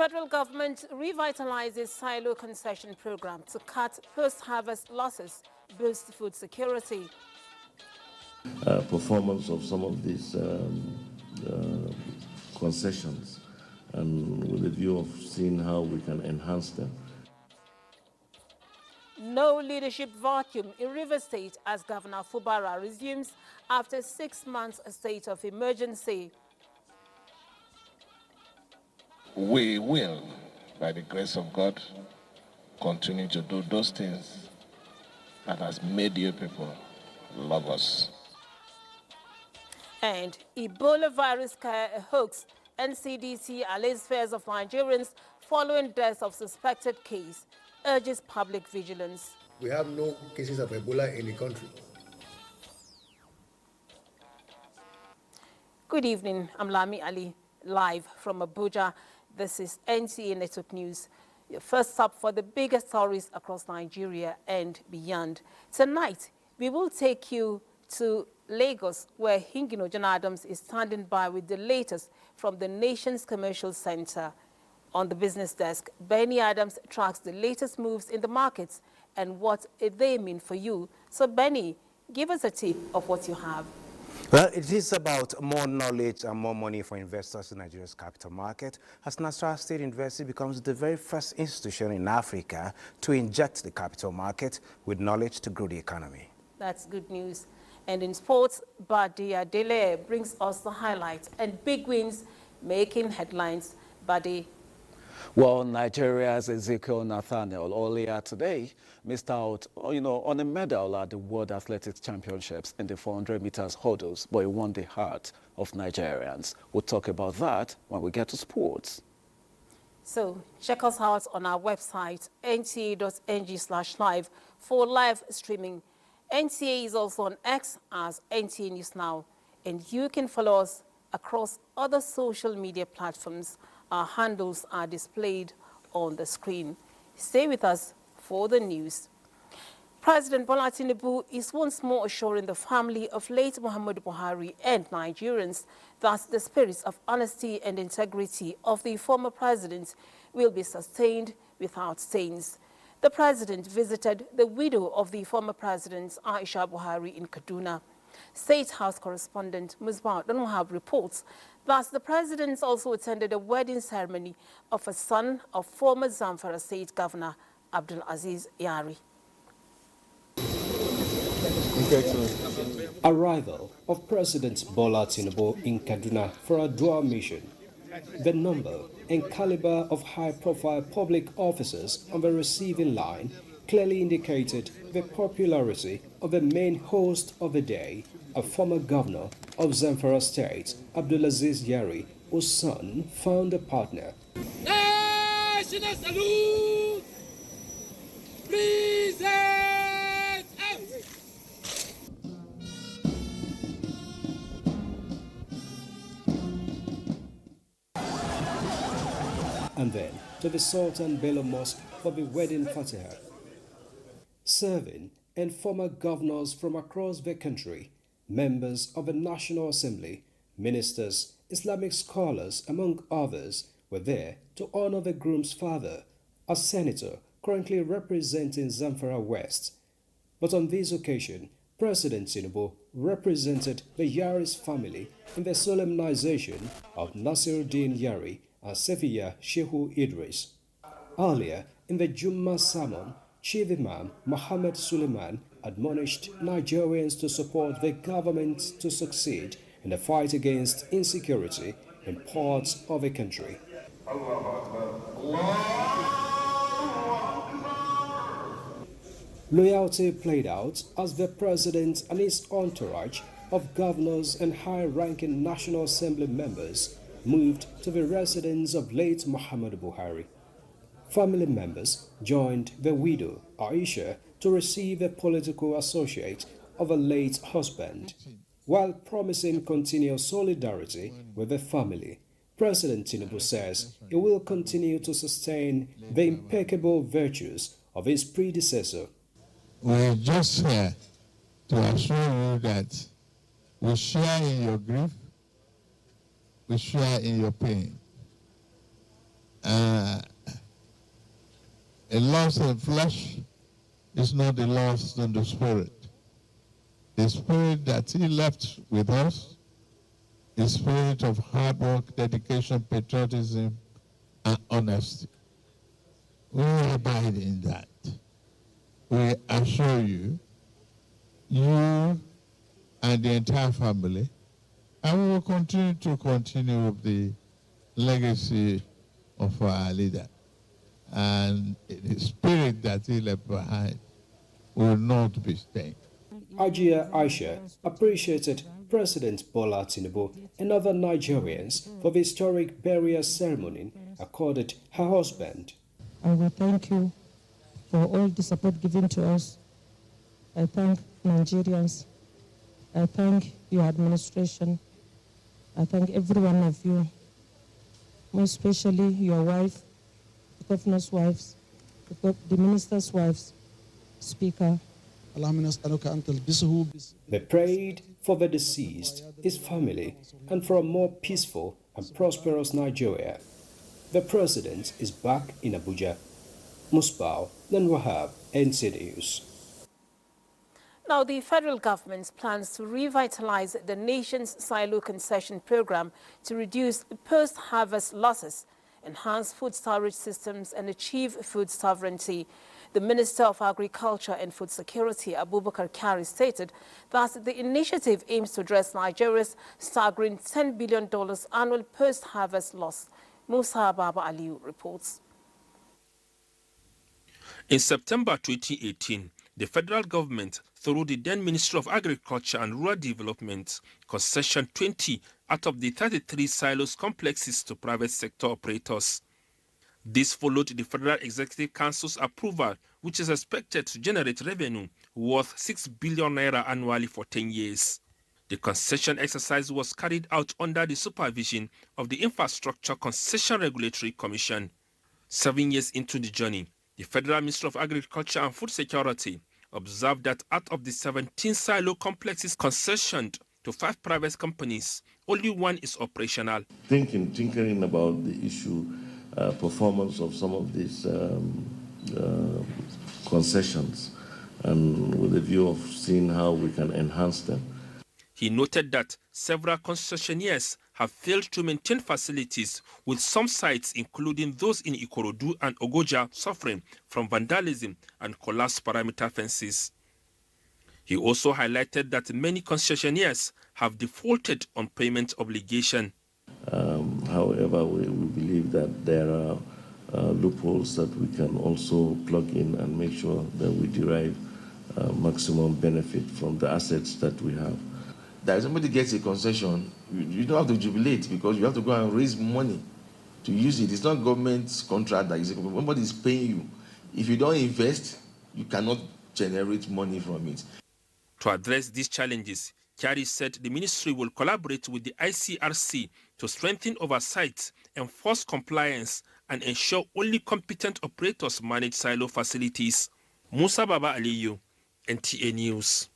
federal government revitalizes silo concession program to cut post-harvest losses, boost food security. Performance of some of these concessions, and with the view of seeing how we can enhance them. No leadership vacuum in River State as Governor Fubara resumes after 6 months state of emergency. We will, by the grace of God, continue to do those things that has made you people love us. And Ebola virus scare a hoax. NCDC allays fears of Nigerians following deaths of suspected case, urges public vigilance. We have no cases of Ebola in the country. Good evening, I'm Lami Ali, live from Abuja. This is NTA Network News. Your first stop for the biggest stories across Nigeria and beyond. Tonight, we will take you to Lagos, where Hingino John Adams is standing by with the latest from the nation's commercial center. On the business desk, Benny Adams tracks the latest moves in the markets and what they mean for you. So, Benny, give us a tip of what you have. Well, it is about more knowledge and more money for investors in Nigeria's capital market, as Nasarawa State University becomes the very first institution in Africa to inject the capital market with knowledge to grow the economy. That's good news. And in sports, Badi Adele brings us the highlights and big wins making headlines. Badi. Well, Nigeria's Ezekiel Nathaniel earlier today missed out, on a medal at the World Athletics Championships in the 400 meters hurdles, but he won the heart of Nigerians. We'll talk about that when we get to sports. So check us out on our website, nta.ng/live for live streaming. NTA is also on X as NTA News Now, and you can follow us across other social media platforms. Our handles are displayed on the screen. Stay with us for the news. President Bola Tinubu is once more assuring the family of late Muhammadu Buhari and Nigerians that the spirits of honesty and integrity of the former president will be sustained without stains. The president visited the widow of the former president, Aisha Buhari, in Kaduna. State House correspondent Musbah Donwahab reports that the president also attended a wedding ceremony of a son of former Zamfara State Governor Abdul Aziz Yari. Arrival of President Bola Tinubu in Kaduna for a dual mission. The number and caliber of high-profile public officers on the receiving line clearly indicated the popularity of the main host of the day, a former governor of Zamfara State, Abdulaziz Yari, whose son found a partner. National salute! Present! And then to the Sultan Bello Mosque for the wedding Fatiha. Serving and former governors from across the country, members of the National Assembly, ministers, Islamic scholars, among others, were there to honor the groom's father, a senator currently representing Zamfara West. But on this occasion, President Tinubu represented the Yari's family in the solemnization of Nasiruddin Yari and Sefiya Shehu Idris. Earlier, in the Jummah sermon, Chief Imam Mohammed Suleiman admonished Nigerians to support the government to succeed in the fight against insecurity in parts of the country. Loyalty played out as the president and his entourage of governors and high-ranking National Assembly members moved to the residence of late Muhammadu Buhari. Family members joined the widow, Aisha, to receive a political associate of a late husband. While promising continued solidarity with the family, President Tinubu says he will continue to sustain the impeccable virtues of his predecessor. We're just here to assure you that we share in your grief, we share in your pain. a loss in flesh is not a loss in the spirit. The spirit that he left with us, the spirit of hard work, dedication, patriotism, and honesty. We abide in that. We assure you, you and the entire family, and we will continue the legacy of our leader. And the spirit that he left behind will not be stained. Ajia Aisha appreciated President Bola Tinubu and other Nigerians for the historic burial ceremony accorded her husband. I will thank you for all the support given to us. I thank Nigerians. I thank your administration. I thank every one of you, most especially your wife, the governor's wives, the minister's wives, Speaker. They prayed for the deceased, his family, and for a more peaceful and prosperous Nigeria. The president is back in Abuja. Musbao, then Wahab, NC News. Now, the federal government plans to revitalize the nation's silo concession program to reduce post-harvest losses, enhance food storage systems, and achieve food sovereignty. The Minister of Agriculture and Food Security, Abubakar Kari, stated that the initiative aims to address Nigeria's staggering $10 billion annual post-harvest loss. Musa Baba Aliu reports. In September 2018, the federal government, through the then Ministry of Agriculture and Rural Development, concessioned 20 out of the 33 silos complexes to private sector operators. This followed the Federal Executive Council's approval, which is expected to generate revenue worth 6 billion naira annually for 10 years. The concession exercise was carried out under the supervision of the Infrastructure Concession Regulatory Commission. 7 years into the journey, the Federal Ministry of Agriculture and Food Security observed that out of the 17 silo complexes concessioned to 5 private companies, only 1 is operational. Tinkering about the issue, performance of some of these concessions, and with a view of seeing how we can enhance them. He noted that several concessionaires have failed to maintain facilities, with some sites, including those in Ikorodu and Ogoja, suffering from vandalism and collapsed perimeter fences. He also highlighted that many concessionaires have defaulted on payment obligation. However, we believe that there are loopholes that we can also plug in and make sure that we derive maximum benefit from the assets that we have. That if somebody gets a concession, you don't have to jubilate because you have to go and raise money to use it. It's not government contract that is, somebody is paying you. If you don't invest, you cannot generate money from it. To address these challenges, Kyari said the ministry will collaborate with the ICRC to strengthen oversight, enforce compliance, and ensure only competent operators manage silo facilities. Musa Baba Aliyu, NTA News.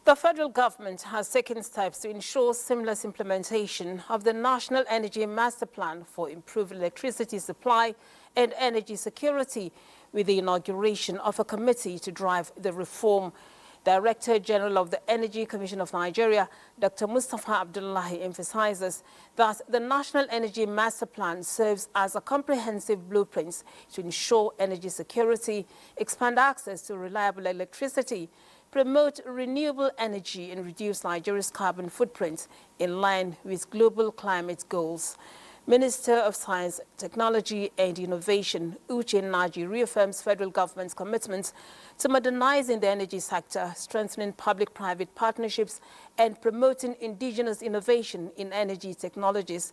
The federal government has taken steps to ensure seamless implementation of the National Energy Master Plan for improved electricity supply and energy security with the inauguration of a committee to drive the reform. Director General of the Energy Commission of Nigeria, Dr. Mustafa Abdullahi, emphasizes that the National Energy Master Plan serves as a comprehensive blueprint to ensure energy security, expand access to reliable electricity, promote renewable energy, and reduce Nigeria's carbon footprint in line with global climate goals. Minister of Science, Technology and Innovation, Uche Naji, reaffirms federal government's commitment to modernizing the energy sector, strengthening public-private partnerships, and promoting indigenous innovation in energy technologies.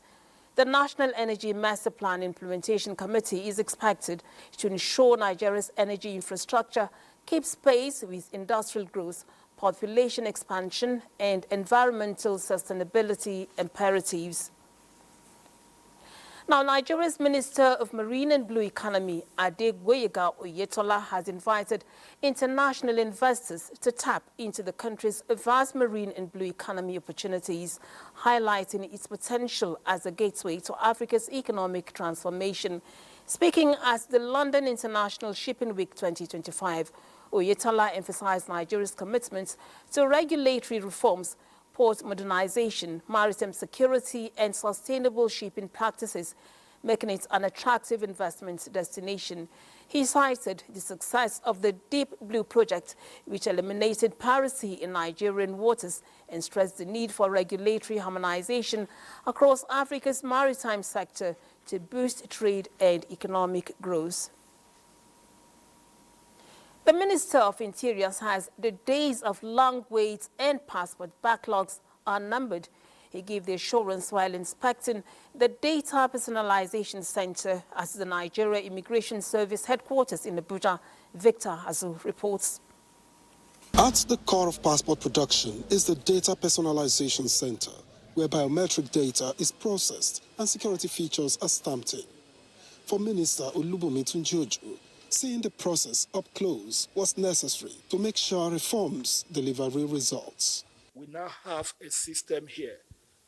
The National Energy Master Plan Implementation Committee is expected to ensure Nigeria's energy infrastructure keeps pace with industrial growth, population expansion, and environmental sustainability imperatives. Now, Nigeria's Minister of Marine and Blue Economy, Adegboyega Oyetola, has invited international investors to tap into the country's vast marine and blue economy opportunities, highlighting its potential as a gateway to Africa's economic transformation. Speaking at the London International Shipping Week 2025, Oyetola emphasized Nigeria's commitment to regulatory reforms, port modernization, maritime security, and sustainable shipping practices, making it an attractive investment destination. He cited the success of the Deep Blue project, which eliminated piracy in Nigerian waters, and stressed the need for regulatory harmonization across Africa's maritime sector to boost trade and economic growth. The Minister of Interior says the days of long waits and passport backlogs are numbered. He gave the assurance while inspecting the Data Personalization Center at the Nigeria Immigration Service headquarters in Abuja. Victor Azu reports. At the core of passport production is the Data Personalization Center, where biometric data is processed and security features are stamped in. For Minister Olubunmi Tunjioju, seeing the process up close was necessary to make sure reforms deliver real results. We now have a system here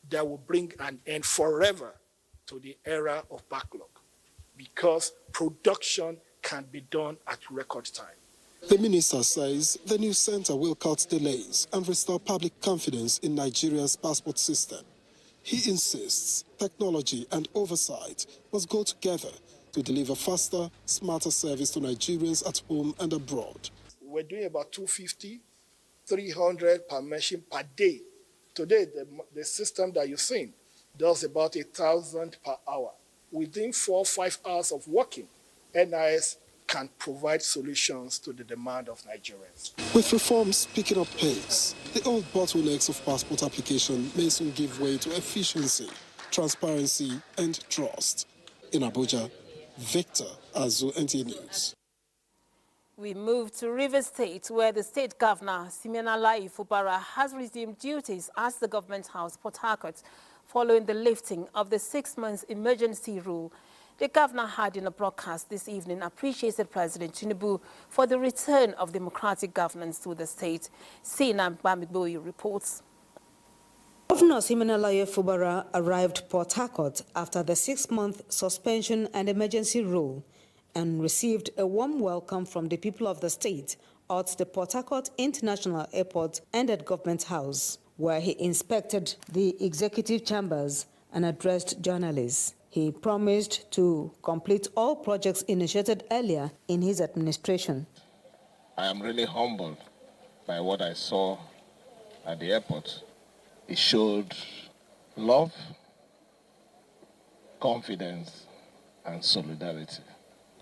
that will bring an end forever to the era of backlog, because production can be done at record time. The minister says the new center will cut delays and restore public confidence in Nigeria's passport system. He insists technology and oversight must go together to deliver faster, smarter service to Nigerians at home and abroad. We're doing about 250, 300 per machine per day. Today, the system that you've seen does about 1,000 per hour. Within 4 or 5 hours of working, NIS can provide solutions to the demand of Nigerians. With reforms picking up pace, the old bottlenecks of passport application may soon give way to efficiency, transparency, and trust. In Abuja, Victor Azu, NTA News. We move to Rivers State, where the state governor, Simeonala Ifubara, has resumed duties at the government house, Port Harcourt, following the lifting of the 6-month emergency rule. The governor had, in a broadcast this evening, appreciated President Tinubu for the return of democratic governance to the state. Sina Bamigboyi reports. Governor Simeonala Ifubara arrived Port Harcourt after the 6-month suspension and emergency rule, and received a warm welcome from the people of the state at the Port Harcourt International Airport and at Government House, where he inspected the executive chambers and addressed journalists. He promised to complete all projects initiated earlier in his administration. I am really humbled by what I saw at the airport. It showed love, confidence, and solidarity.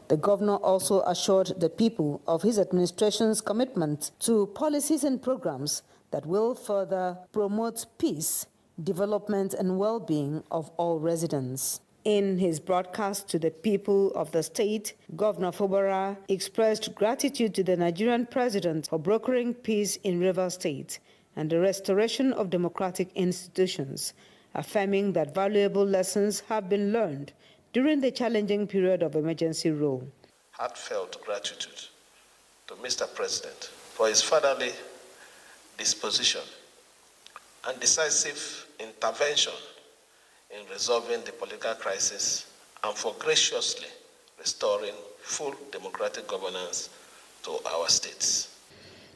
The governor also assured the people of his administration's commitment to policies and programs that will further promote peace, development, and well-being of all residents. In his broadcast to the people of the state, Governor Ifubara expressed gratitude to the Nigerian president for brokering peace in Rivers State and the restoration of democratic institutions, affirming that valuable lessons have been learned during the challenging period of emergency rule. Heartfelt gratitude to Mr. President for his fatherly disposition and decisive intervention in resolving the political crisis and for graciously restoring full democratic governance to our states.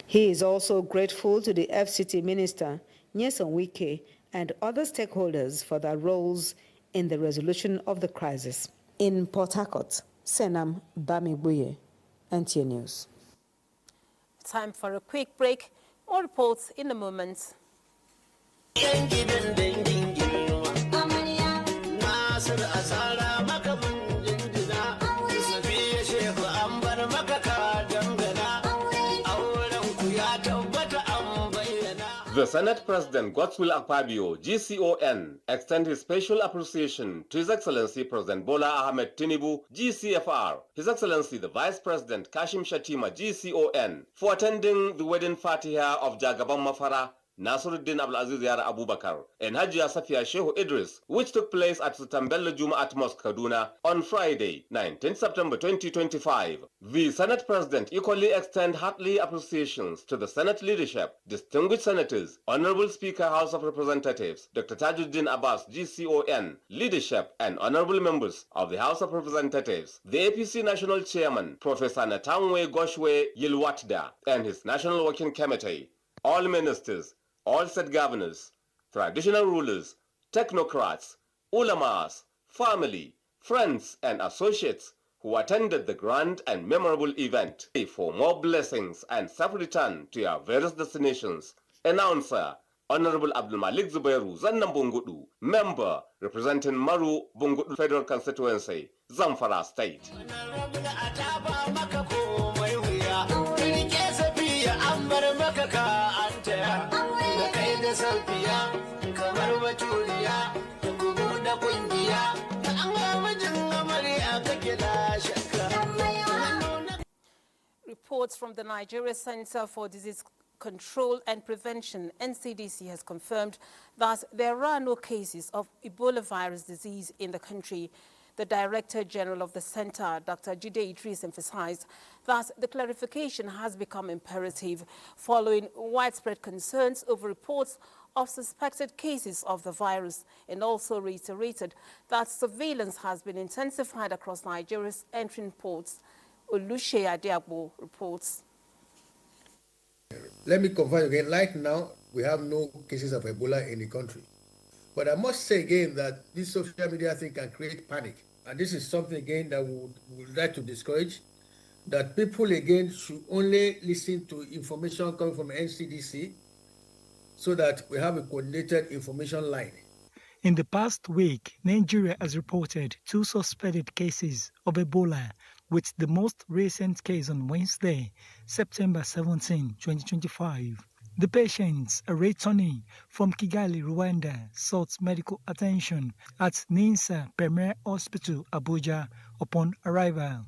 He is also grateful to the FCT Minister, Nyesom Wike, and other stakeholders for their roles in the resolution of the crisis. In Port Harcourt, Senam Bamigboye, NTA News. Time for a quick break. More reports in a moment. The Senate President Godswill Akpabio, GCON, extends his special appreciation to His Excellency President Bola Ahmed Tinubu, GCFR, His Excellency the Vice President Kashim Shatima, GCON, for attending the wedding fatiha of Jagaban Mafara, Nasiruddin Abdulaziz Yara Abubakar, and Hajiya Safia Shehu Idris, which took place at Sultan Bello Jumaat Mosque, Kaduna, on Friday, 19 September 2025. The Senate President equally extend hearty appreciations to the Senate leadership, distinguished senators, Honorable Speaker House of Representatives, Dr. Tajuddin Abbas, GCON, leadership, and honorable members of the House of Representatives, the APC National Chairman, Professor Natangwe Goshwe Yilwatda, and his National Working Committee, all ministers, all state governors, traditional rulers, technocrats, ulamas, family, friends, and associates who attended the grand and memorable event. For more blessings and safe return to your various destinations. Announcer, Honorable Abdul Malik Zubairu Zannam Bungudu, member representing Maru Bungudu Federal Constituency, Zamfara State. Reports from the Nigeria Center for Disease Control and Prevention, NCDC, has confirmed that there are no cases of Ebola virus disease in the country. The Director General of the Center, Dr. Jide Idris, emphasized that the clarification has become imperative following widespread concerns over reports of suspected cases of the virus, and also reiterated that surveillance has been intensified across Nigeria's entering ports. Olushe Adiagbo reports. Let me confirm again, right now, we have no cases of Ebola in the country. But I must say again that this social media thing can create panic. And this is something again that we would like to discourage, that people again should only listen to information coming from NCDC so that we have a coordinated information line. In the past week, Nigeria has reported 2 suspected cases of Ebola, with the most recent case on Wednesday, September 17, 2025. The patients are returning from Kigali, Rwanda, sought medical attention at Ninsa Premier Hospital, Abuja, upon arrival.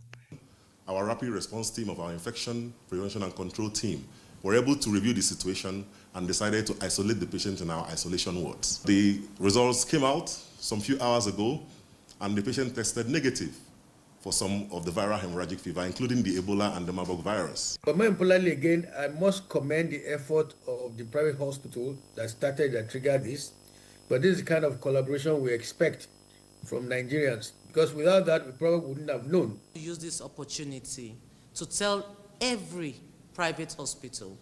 Our rapid response team of our infection prevention and control team were able to review the situation and decided to isolate the patients in our isolation wards. The results came out some few hours ago, and the patient tested negative for some of the viral hemorrhagic fever, including the Ebola and the Marburg virus. But more importantly, again, I must commend the effort of the private hospital that started and triggered this. But this is the kind of collaboration we expect from Nigerians, because without that, we probably wouldn't have known. Use this opportunity to tell every private hospital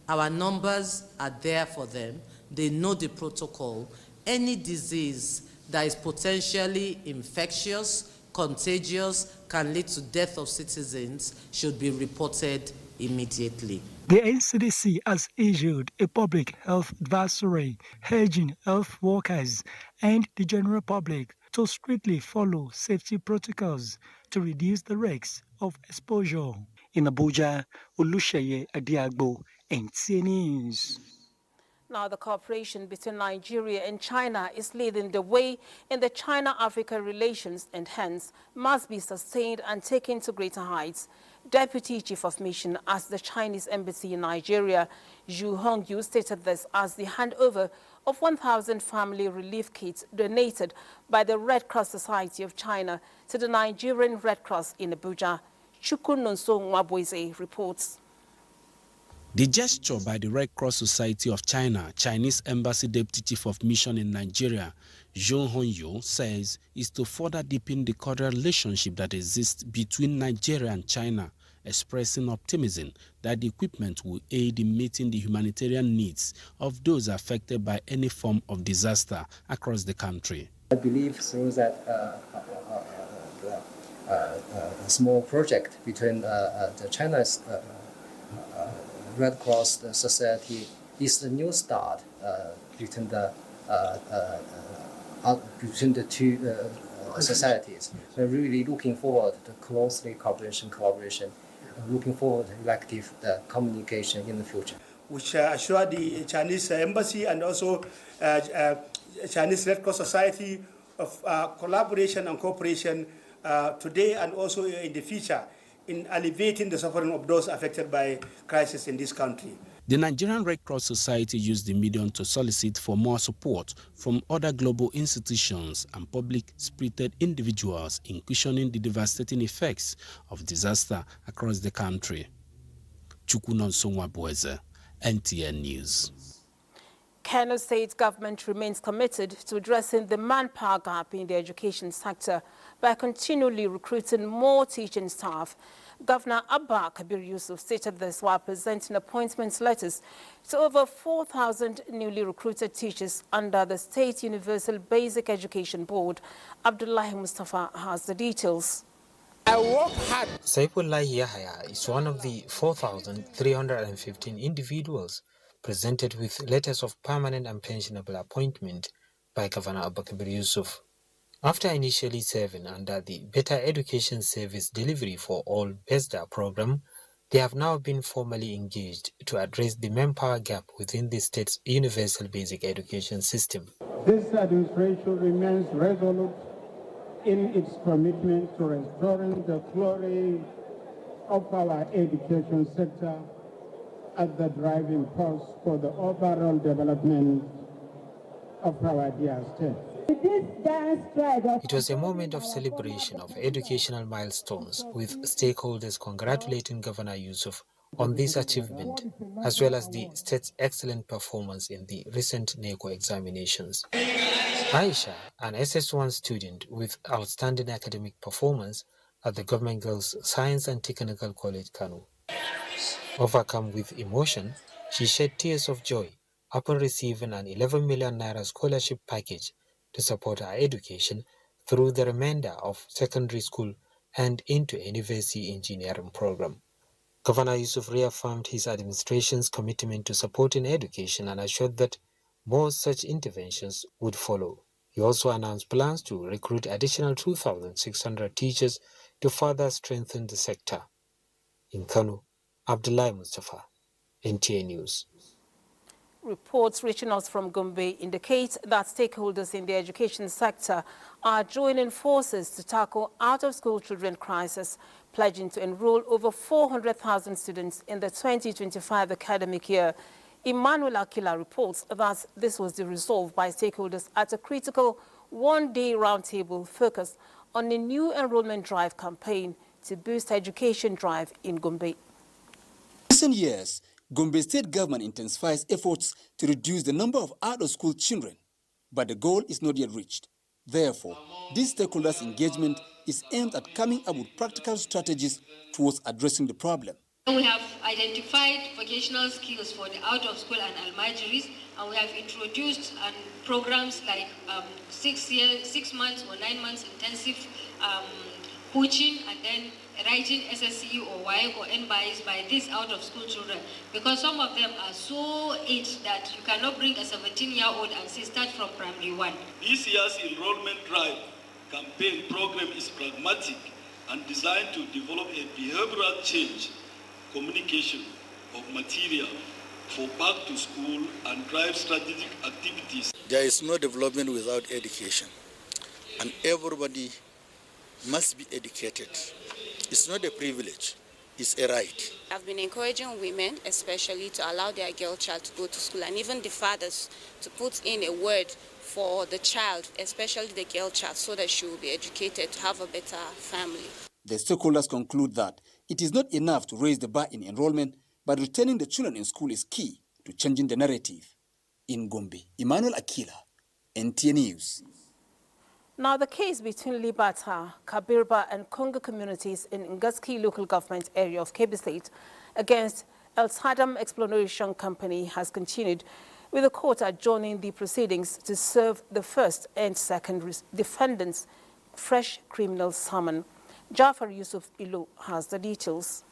our numbers are there for them. They know the protocol. Any disease that is potentially infectious, contagious, can lead to death of citizens should be reported immediately. The NCDC has issued a public health advisory urging health workers and the general public to strictly follow safety protocols to reduce the risks of exposure. In Abuja, Oluseye Adiagbo, NTA News. Now, the cooperation between Nigeria and China is leading the way in the China-Africa relations, and hence must be sustained and taken to greater heights. Deputy Chief of Mission at the Chinese Embassy in Nigeria, Zhu Hongyu, stated this as the handover of 1,000 family relief kits donated by the Red Cross Society of China to the Nigerian Red Cross in Abuja. Chukunonso Mwabweze reports. The gesture by the Red Cross Society of China, Chinese Embassy Deputy Chief of Mission in Nigeria, Zhou Hongyu, says is to further deepen the cordial relationship that exists between Nigeria and China, expressing optimism that the equipment will aid in meeting the humanitarian needs of those affected by any form of disaster across the country. I believe through that small project between the China's Red Cross Society is the new start between the two societies. We're really looking forward to closely collaboration, looking forward to effective communication in the future. Which assure the Chinese Embassy and also Chinese Red Cross Society of collaboration and cooperation today and also in the future in alleviating the suffering of those affected by crisis in this country. The Nigerian Red Cross Society used the medium to solicit for more support from other global institutions and public-spirited individuals in cushioning the devastating effects of disaster across the country. Chukwunonsonwa Boeze, NTN News. Kano State government remains committed to addressing the manpower gap in the education sector by continually recruiting more teaching staff. Governor Abba Kabir Yusuf stated this while presenting appointment letters to over 4,000 newly recruited teachers under the State Universal Basic Education Board. Abdullahi Mustafa has the details. I work hard. Saifullah Yahya is one of the 4,315 individuals presented with letters of permanent and pensionable appointment by Governor Abba Kabir Yusuf. After initially serving under the Better Education Service Delivery for All BESDA program, they have now been formally engaged to address the manpower gap within the state's universal basic education system. This administration remains resolute in its commitment to restoring the glory of our education sector as the driving force for the overall development of our dear state. It was a moment of celebration of educational milestones, with stakeholders congratulating Governor Yusuf on this achievement, as well as the state's excellent performance in the recent NECO examinations. Aisha, an SS1 student with outstanding academic performance at the Government Girls Science and Technical College, Kano. Overcome with emotion, she shed tears of joy upon receiving an 11 million naira scholarship package to support her education through the remainder of secondary school and into a university engineering program. Governor Yusuf reaffirmed his administration's commitment to supporting education and assured that more such interventions would follow. He also announced plans to recruit additional 2,600 teachers to further strengthen the sector. In Kano, Abdullahi Mustafa, NTA News. Reports reaching us from Gombe indicate that stakeholders in the education sector are joining forces to tackle out-of-school children crisis, pledging to enroll over 400,000 students in the 2025 academic year. Emmanuel Akila reports that this was the resolve by stakeholders at a critical one-day roundtable focused on a new enrollment drive campaign to boost education drive in Gombe. In recent years, Gombe State government intensifies efforts to reduce the number of out-of-school children, but the goal is not yet reached. Therefore, this stakeholders' engagement is aimed at coming up with practical strategies towards addressing the problem. We have identified vocational skills for the out-of-school and almajiris, and we have introduced programs like 6 months or 9 months intensive coaching, and then writing SSCE or WAEC or NBIS by these out-of-school children, because some of them are so aged that you cannot bring a 17-year-old and say start from primary 1. This year's enrollment drive campaign program is pragmatic and designed to develop a behavioral change communication of material for back to school and drive strategic activities. There is no development without education, and everybody must be educated. It's not a privilege, it's a right. I've been encouraging women especially to allow their girl child to go to school, and even the fathers to put in a word for the child, especially the girl child, so that she will be educated to have a better family. The stakeholders conclude that it is not enough to raise the bar in enrollment, but returning the children in school is key to changing the narrative. In Gombe, Emmanuel Akila, NTA News. Now, the case between Libata, Kabirba and Kongo communities in Ngaski local government area of Kebbi State against El Sadam Exploration Company has continued, with the court adjourning the proceedings to serve the first and second defendants fresh criminal summon. Jafar Yusuf Ilo has the details.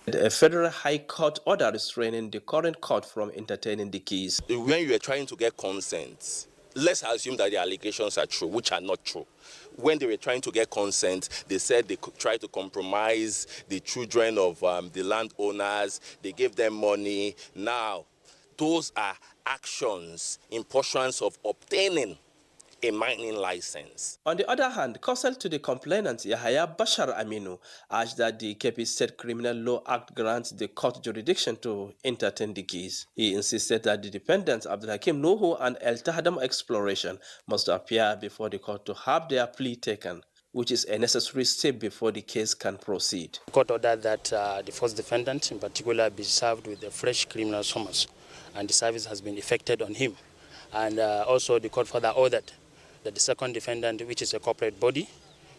A federal high court order restraining the current court from entertaining the case. When you are trying to get consent, let's assume that the allegations are true, which are not true. When they were trying to get consent, they said they could try to compromise the children of the landowners. They gave them money. Now, those are actions in pursuance of obtaining a mining license. On the other hand, counsel to the complainant Yahaya Bashar Aminu urged that the Kebbi State Criminal Law Act grants the court jurisdiction to entertain the case. He insisted that the defendants Abdulhakim Nuhu and El Tahadam Exploration must appear before the court to have their plea taken, which is a necessary step before the case can proceed. The court ordered that the first defendant in particular be served with a fresh criminal summons, and the service has been effected on him. And also the court further ordered that the second defendant, which is a corporate body,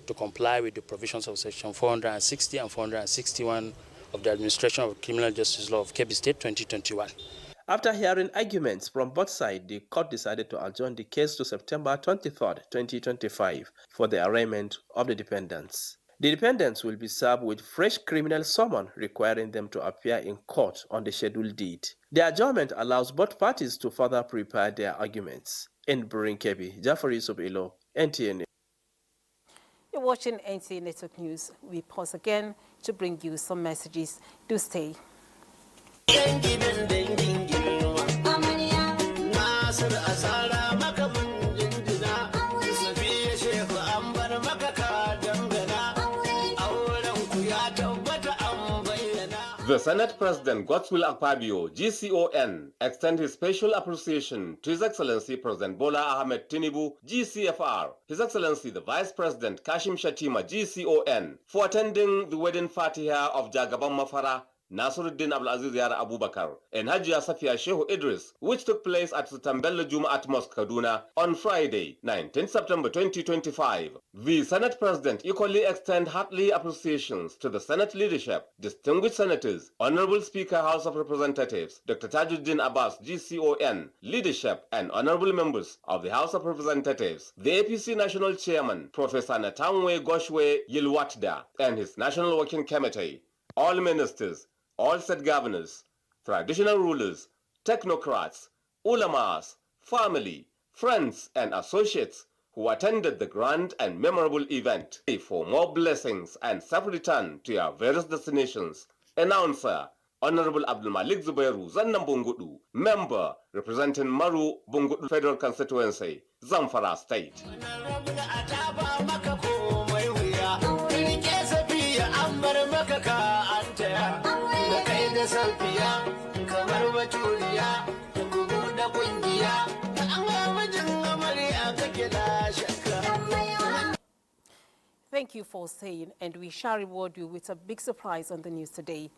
to comply with the provisions of section 460 and 461 of the Administration of Criminal Justice Law of Kebbi State 2021. After hearing arguments from both sides, the court decided to adjourn the case to September 23, 2025 for the arraignment of the defendants. The defendants will be served with fresh criminal summons requiring them to appear in court on the scheduled date. The adjournment allows both parties to further prepare their arguments. In Burin Kebbi, Jafari Subilo, NTN. You're watching NTN Network News. We pause again to bring you some messages. Do stay. The Senate President Godswill Akpabio, GCON, extend his special appreciation to His Excellency President Bola Ahmed Tinubu, GCFR, His Excellency the Vice President Kashim Shatima, GCON, for attending the wedding fatiha of Jagaban Mafara, Nasiruddin Abdulaziz Yara Abubakar, and Hajia Safia Shehu Idris, which took place at Sultan Bello Jumaat Mosque, Kaduna, on Friday, 19 September 2025. The Senate President equally extend hearty appreciations to the Senate leadership, distinguished senators, Honorable Speaker House of Representatives, Dr. Tajuddin Abbas, GCON, leadership, and honorable members of the House of Representatives, the APC National Chairman, Professor Natamwe Goshwe Yilwatda, and his National Working Committee, all ministers, all state governors, traditional rulers, technocrats, ulamas, family, friends, and associates who attended the grand and memorable event. For more blessings and safe return to your various destinations. Announcer, Honorable Abdul Malik Zubairu Zannam Bungudu, member representing Maru Bungudu Federal Constituency, Zamfara State. Thank you for staying, and we shall reward you with a big surprise on the news today.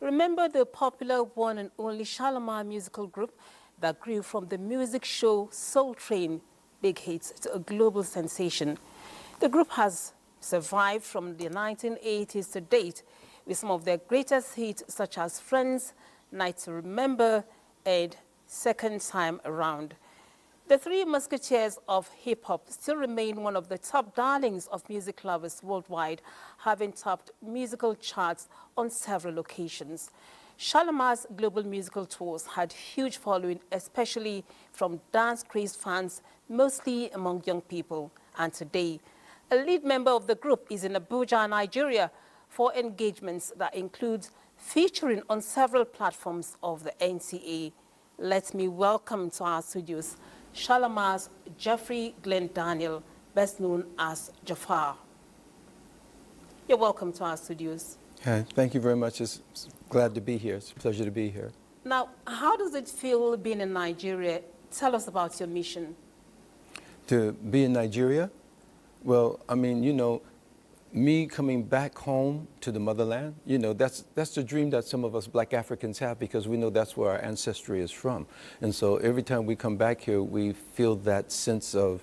Remember the popular one and only Shalimar musical group that grew from the music show Soul Train, Big Hits, to a global sensation. The group has survived from the 1980s to date with some of their greatest hits such as Friends, Night to Remember, and Second Time Around. The Three Musketeers of hip-hop still remain one of the top darlings of music lovers worldwide, having topped musical charts on several occasions. Shalimar's global musical tours had huge following, especially from dance-crazed fans, mostly among young people. And today, a lead member of the group is in Abuja, Nigeria, for engagements that include featuring on several platforms of the NCA. Let me welcome to our studios Shalimar's Jeffrey Glenn Daniel, best known as Jafar. You're welcome to our studios. Hi, thank you very much. It's glad to be here. It's a pleasure to be here. Now, how does it feel being in Nigeria? Tell us about your mission. To be in Nigeria? Well, I mean, you know, me coming back home to the motherland, you know, that's the dream that some of us Black Africans have, because we know that's where our ancestry is from. And so every time we come back here, we feel that sense of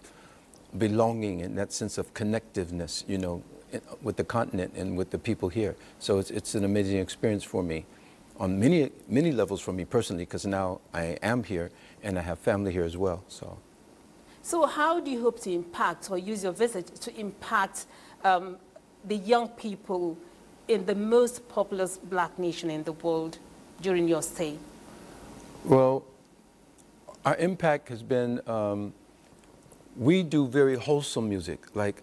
belonging and that sense of connectiveness, you know, with the continent and with the people here. So it's an amazing experience for me on many levels for me personally, because now I am here and I have family here as well. So how do you hope to impact or use your visit to impact the young people in the most populous Black nation in the world during your stay? Well, our impact has been, we do very wholesome music. Like,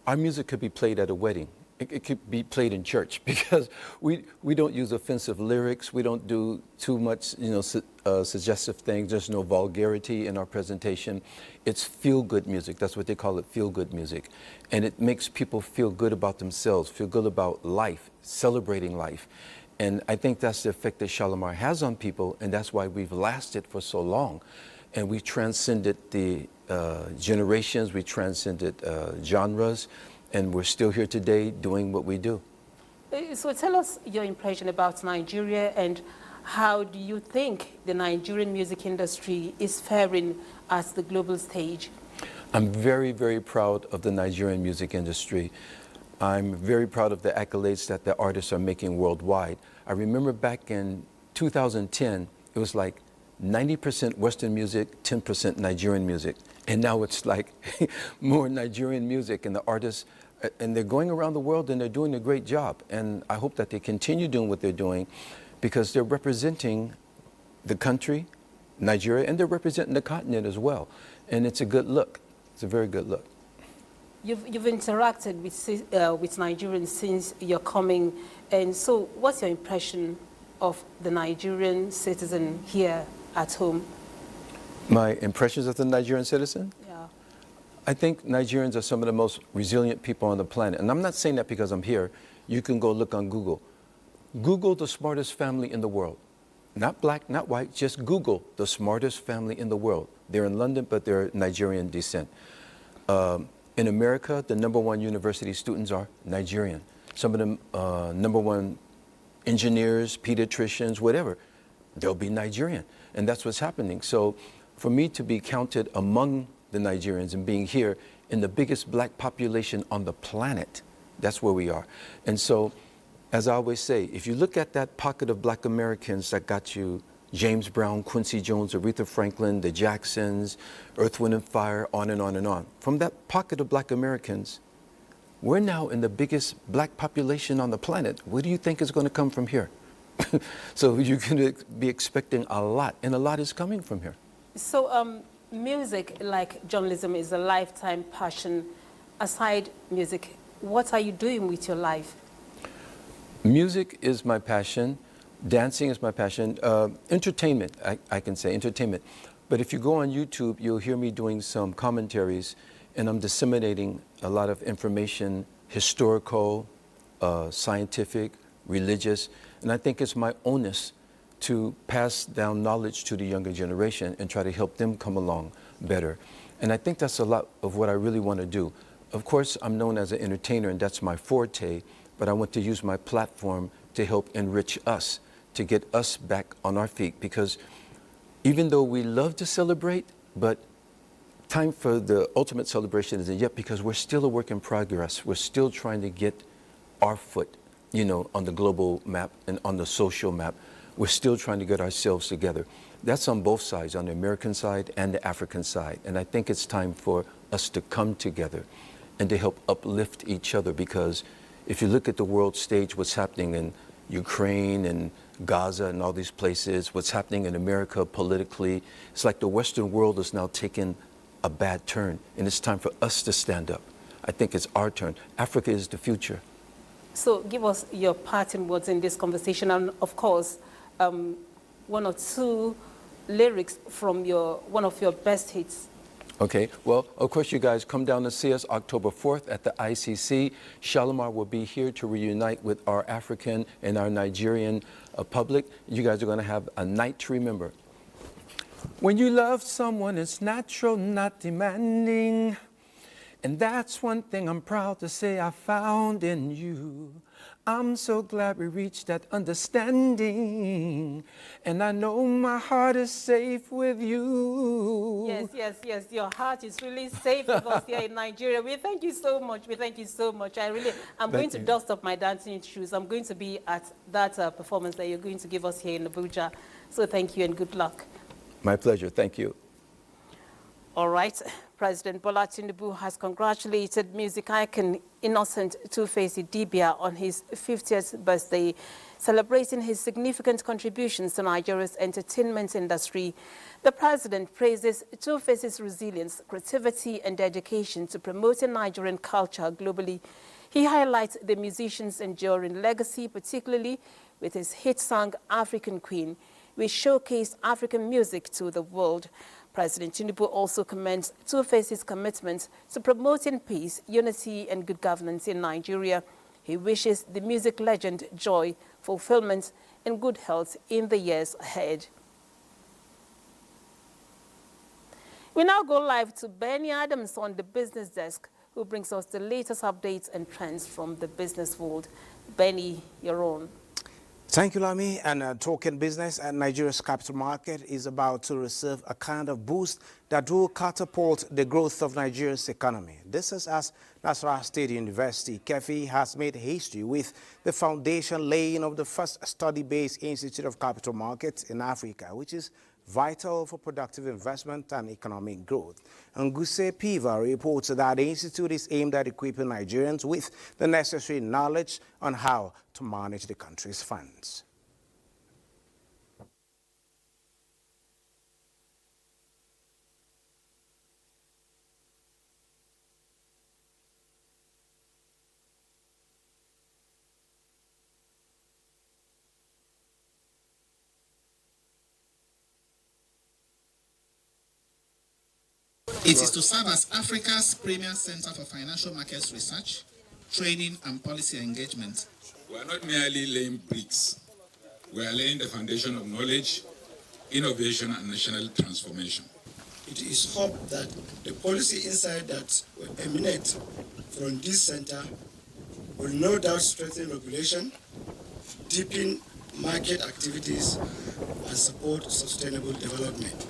our music could be played at a wedding. It could be played in church, because we don't use offensive lyrics. We don't do too much, you know, suggestive things. There's no vulgarity in our presentation. It's feel-good music. That's what they call it, feel-good music. And it makes people feel good about themselves, feel good about life, celebrating life. And I think that's the effect that Shalimar has on people, and that's why we've lasted for so long. And we transcended the generations, we transcended genres, and we're still here today doing what we do. So tell us your impression about Nigeria, and how do you think the Nigerian music industry is faring at the global stage? I'm very, very proud of the Nigerian music industry. I'm very proud of the accolades that the artists are making worldwide. I remember back in 2010, it was like 90% Western music, 10% Nigerian music. And now it's like more Nigerian music, and the artists, and they're going around the world and they're doing a great job. And I hope that they continue doing what they're doing, because they're representing the country, Nigeria, and they're representing the continent as well. And it's a good look. It's a very good look. You've interacted with Nigerians since your coming, and so what's your impression of the Nigerian citizen here at home? My impressions of the Nigerian citizen? Yeah. I think Nigerians are some of the most resilient people on the planet. And I'm not saying that because I'm here. You can go look on Google. Google the smartest family in the world. Not black, not white, just Google the smartest family in the world. They're in London, but they're Nigerian descent. In America, the #1 university students are Nigerian. Some of them #1 engineers, pediatricians, whatever, they'll be Nigerian. And that's what's happening. So for me to be counted among the Nigerians and being here in the biggest black population on the planet, that's where we are. And so, as I always say, if you look at that pocket of black Americans that got you James Brown, Quincy Jones, Aretha Franklin, the Jacksons, Earth, Wind and Fire, on and on and on. From that pocket of black Americans, we're now in the biggest black population on the planet. What do you think is going to come from here? So you're going to be expecting a lot, and a lot is coming from here. So music, like journalism, is a lifetime passion. Aside music, what are you doing with your life? Music is my passion. Dancing is my passion. Entertainment, I can say, entertainment. But if you go on YouTube, you'll hear me doing some commentaries, and I'm disseminating a lot of information, historical, scientific, religious, and I think it's my onus to pass down knowledge to the younger generation and try to help them come along better. And I think that's a lot of what I really want to do. Of course, I'm known as an entertainer, and that's my forte, but I want to use my platform to help enrich us, to get us back on our feet, because even though we love to celebrate, but time for the ultimate celebration isn't yet, because we're still a work in progress. We're still trying to get our foot, you know, on the global map and on the social map. We're still trying to get ourselves together. That's on both sides, on the American side and the African side. And I think it's time for us to come together and to help uplift each other, because if you look at the world stage, what's happening in Ukraine and Gaza and all these places, what's happening in America politically, it's like the Western world is now taking a bad turn, and it's time for us to stand up. I think it's our turn. Africa is the future. So give us your parting words in this conversation, and of course, one or two lyrics from one of your best hits. Okay, well, of course, you guys come down to see us October 4th at the ICC. Shalimar will be here to reunite with our African and our Nigerian public. You guys are going to have a night to remember. When you love someone, it's natural, not demanding. And that's one thing I'm proud to say I found in you. I'm so glad we reached that understanding. And I know my heart is safe with you. Yes, yes, yes. Your heart is really safe with us here in Nigeria. We thank you so much. We thank you so much. I'm going to dust off my dancing shoes. I'm going to be at that performance that you're going to give us here in Abuja. So thank you and good luck. My pleasure. Thank you. All right. President Bola Tinubu has congratulated music icon Innocent Two-Face Idibia on his 50th birthday, celebrating his significant contributions to Nigeria's entertainment industry. The president praises Two-Face's resilience, creativity, and dedication to promoting Nigerian culture globally. He highlights the musician's enduring legacy, particularly with his hit song African Queen. which showcased African music to the world. President Tinubu also commends Two-Face's commitment to promoting peace, unity and good governance in Nigeria. He wishes the music legend joy, fulfillment and good health in the years ahead. We now go live to Benny Adams on the business desk, who brings us the latest updates and trends from the business world. Benny, you're on. Thank you, Lami. And talking business, Nigeria's capital market is about to receive a kind of boost that will catapult the growth of Nigeria's economy. This is as Nasarawa State University, KEFI, has made history with the foundation laying of the first study-based institute of capital markets in Africa, which is vital for productive investment and economic growth. Nguse Piva reports that the institute is aimed at equipping Nigerians with the necessary knowledge on how to manage the country's funds. It is to serve as Africa's premier center for financial markets research, training and policy engagement. We are not merely laying bricks. We are laying the foundation of knowledge, innovation and national transformation. It is hoped that the policy insight that will emanate from this center will no doubt strengthen regulation, deepen market activities and support sustainable development.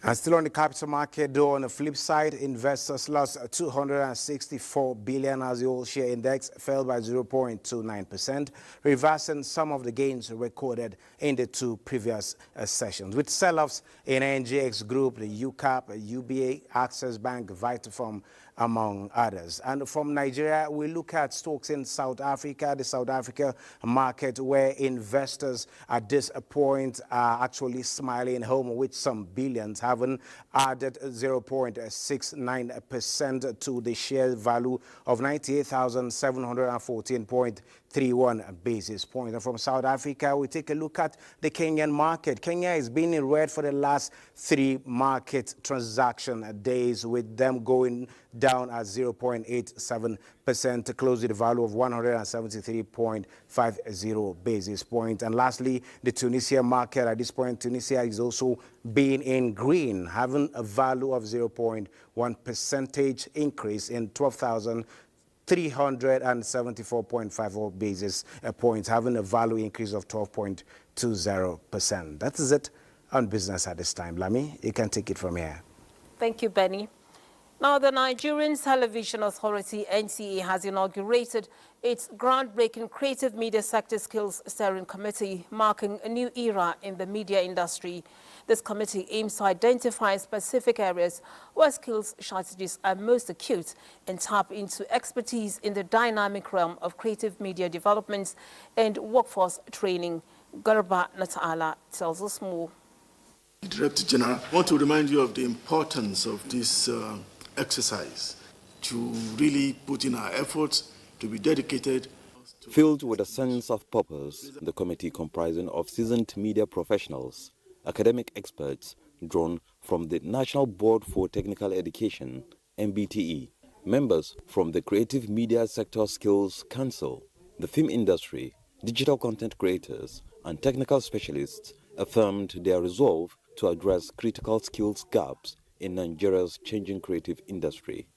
And still on the capital market, though, on the flip side, investors lost 264 billion as the all-share index fell by 0.29%, reversing some of the gains recorded in the two previous sessions. With sell-offs in NGX Group, the UCAP, UBA, Access Bank, Vitafoam, among others. And from Nigeria, we look at stocks in South Africa, the South Africa market, where investors at this point are actually smiling home with some billions, having added 0.69% to the share value of 98,714.31 basis points. And from South Africa, we take a look at the Kenyan market. Kenya has been in red for the last 3 market transaction days, with them going down at 0.87% to close with a value of 173.50 basis points. And lastly, the Tunisia market. At this point, Tunisia is also being in green, having a value of 0.1% increase in 12,374.54 basis points, having a value increase of 12.20%. That is it on business at this time. Lami, you can take it from here. Thank you, Benny. Now, the Nigerian Television Authority, NTA, has inaugurated its groundbreaking Creative Media Sector Skills Steering Committee, marking a new era in the media industry. This committee aims to identify specific areas where skills shortages are most acute and tap into expertise in the dynamic realm of creative media development and workforce training. Garba Natala tells us more. Director General, I want to remind you of the importance of this exercise, to really put in our efforts, to be dedicated. Filled with a sense of purpose, the committee, comprising of seasoned media professionals, academic experts drawn from the National Board for Technical Education, NBTE, members from the Creative Media Sector Skills Council, the film industry, digital content creators, and technical specialists affirmed their resolve to address critical skills gaps in Nigeria's changing creative industry.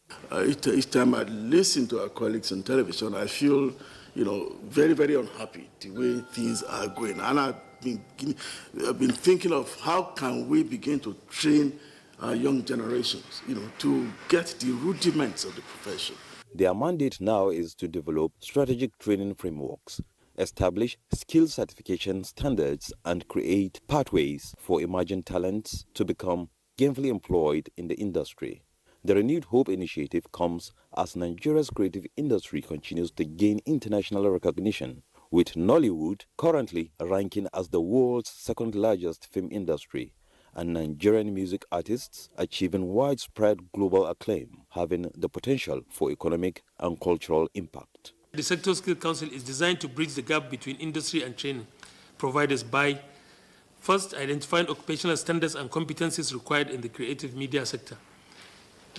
Each time I listen to our colleagues on television, I feel, very, very unhappy the way things are going. And I've been thinking of how can we begin to train our young generations, to get the rudiments of the profession. Their mandate now is to develop strategic training frameworks, establish skill certification standards, and create pathways for emerging talents to become gainfully employed in the industry. The Renewed Hope initiative comes as Nigeria's creative industry continues to gain international recognition, with Nollywood currently ranking as the world's second largest film industry, and Nigerian music artists achieving widespread global acclaim, having the potential for economic and cultural impact. The Sector Skill Council is designed to bridge the gap between industry and training providers by first identifying occupational standards and competencies required in the creative media sector.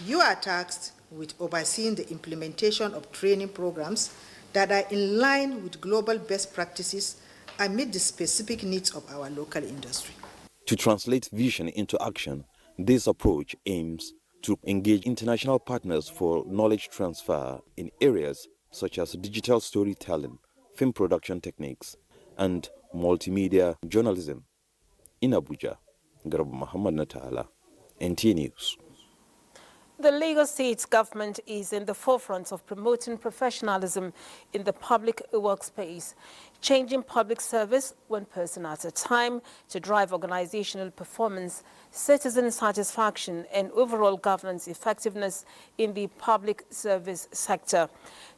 You are tasked with overseeing the implementation of training programs that are in line with global best practices and meet the specific needs of our local industry. To translate vision into action, this approach aims to engage international partners for knowledge transfer in areas such as digital storytelling, film production techniques, and multimedia journalism. In Abuja, Garba Muhammad Natala, NT News. The Lagos State government is in the forefront of promoting professionalism in the public workspace, changing public service one person at a time to drive organizational performance, citizen satisfaction, and overall governance effectiveness in the public service sector.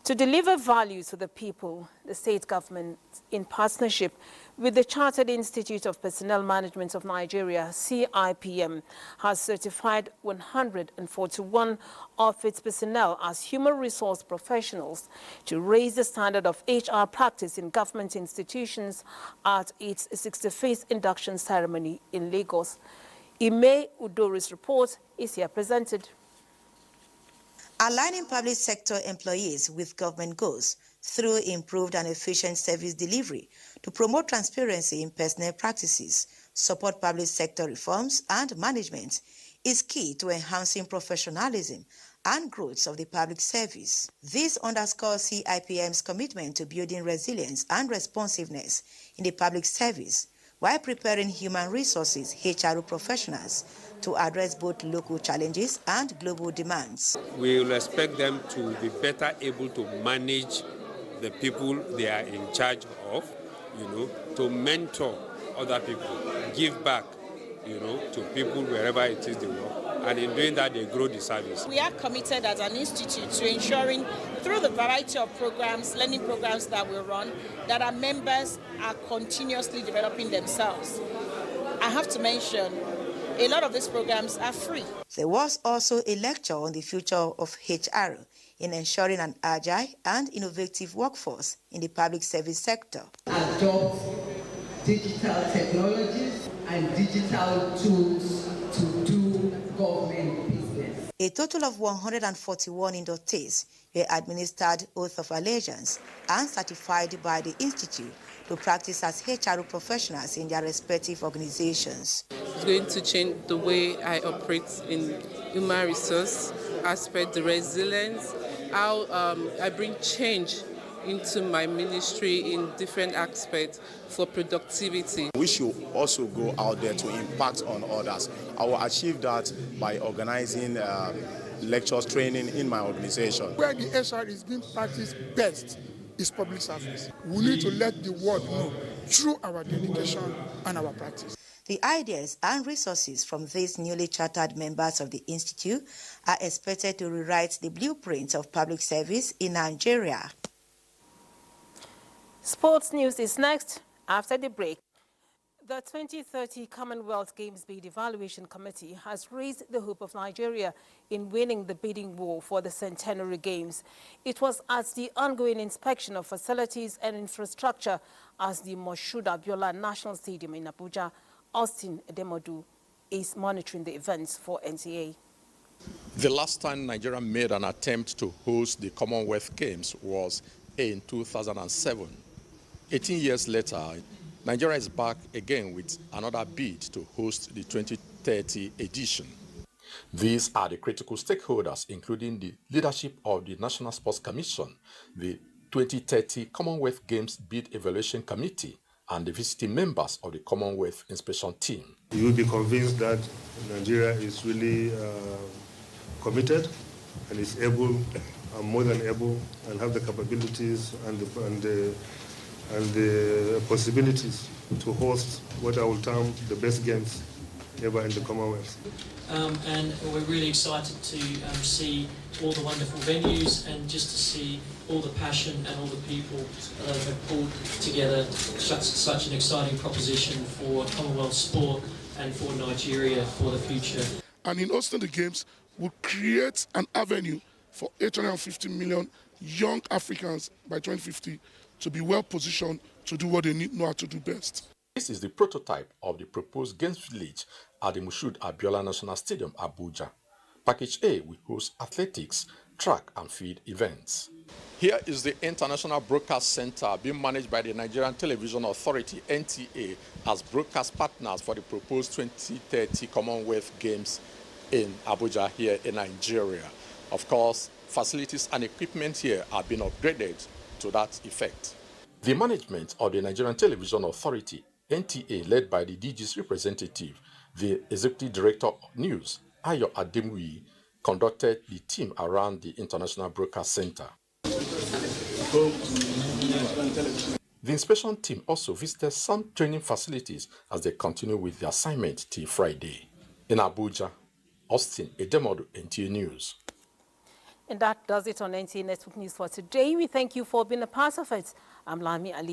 To deliver value to the people, the state government, in partnership with the Chartered Institute of Personnel Management of Nigeria, CIPM, has certified 141 of its personnel as human resource professionals to raise the standard of HR practice in government institutions at its 65th induction ceremony in Lagos. Ime Udori's report is here presented. Aligning public sector employees with government goals through improved and efficient service delivery to promote transparency in personnel practices, support public sector reforms and management is key to enhancing professionalism and growth of the public service. This underscores CIPM's commitment to building resilience and responsiveness in the public service while preparing human resources HRO professionals to address both local challenges and global demands. We will expect them to be better able to manage the people they are in charge of, to mentor other people, give back, to people wherever it is they work. And in doing that, they grow the service. We are committed as an institute to ensuring, through the variety of programs, learning programs that we run, that our members are continuously developing themselves. I have to mention, a lot of these programs are free. There was also a lecture on the future of HR in ensuring an agile and innovative workforce in the public service sector. Adopt digital technologies and digital tools to do government business. A total of 141 inductees were administered oath of allegiance and certified by the Institute to practice as HRO professionals in their respective organizations. It's going to change the way I operate in human resource aspect, the resilience, how I bring change into my ministry in different aspects for productivity. We should also go out there to impact on others. I will achieve that by organizing lectures, training in my organization. Where the HR is being practiced best is public service. We need to let the world know through our dedication and our practice. The ideas and resources from these newly chartered members of the Institute are expected to rewrite the blueprint of public service in Nigeria. Sports news is next after the break. The 2030 Commonwealth Games Bid Evaluation Committee has raised the hope of Nigeria in winning the bidding war for the Centenary Games. It was at the ongoing inspection of facilities and infrastructure as the Moshood Abiola National Stadium in Abuja. Austin Edemodu is monitoring the events for NTA. The last time Nigeria made an attempt to host the Commonwealth Games was in 2007. 18 years later, Nigeria is back again with another bid to host the 2030 edition. These are the critical stakeholders, including the leadership of the National Sports Commission, the 2030 Commonwealth Games Bid Evaluation Committee, and the visiting members of the Commonwealth Inspection Team. You will be convinced that Nigeria is really committed and is able, more than able, and have the capabilities and the possibilities to host what I will term the best games ever in the Commonwealth. And we're really excited to see all the wonderful venues and just to see all the passion and all the people that have pulled together such an exciting proposition for Commonwealth sport and for Nigeria for the future. And in hosting the games, will create an avenue for 850 million young Africans by 2050 to be well positioned to do what they know how to do best. This is the prototype of the proposed Games Village at the Moshood Abiola National Stadium, Abuja. Package A will host athletics, track and field events. Here is the International Broadcast Center being managed by the Nigerian Television Authority, NTA, as broadcast partners for the proposed 2030 Commonwealth Games in Abuja here in Nigeria. Of course, facilities and equipment here have been upgraded to that effect. The management of the Nigerian Television Authority, NTA, led by the DG's representative, the Executive Director of News, Ayo Ademui, conducted the team around the International Broadcast Center. The inspection team also visited some training facilities as they continue with the assignment till Friday. In Abuja, Austin Edemodu, NTA News. And that does it on NTA Network News for today. We thank you for being a part of it. I'm Lami Ali.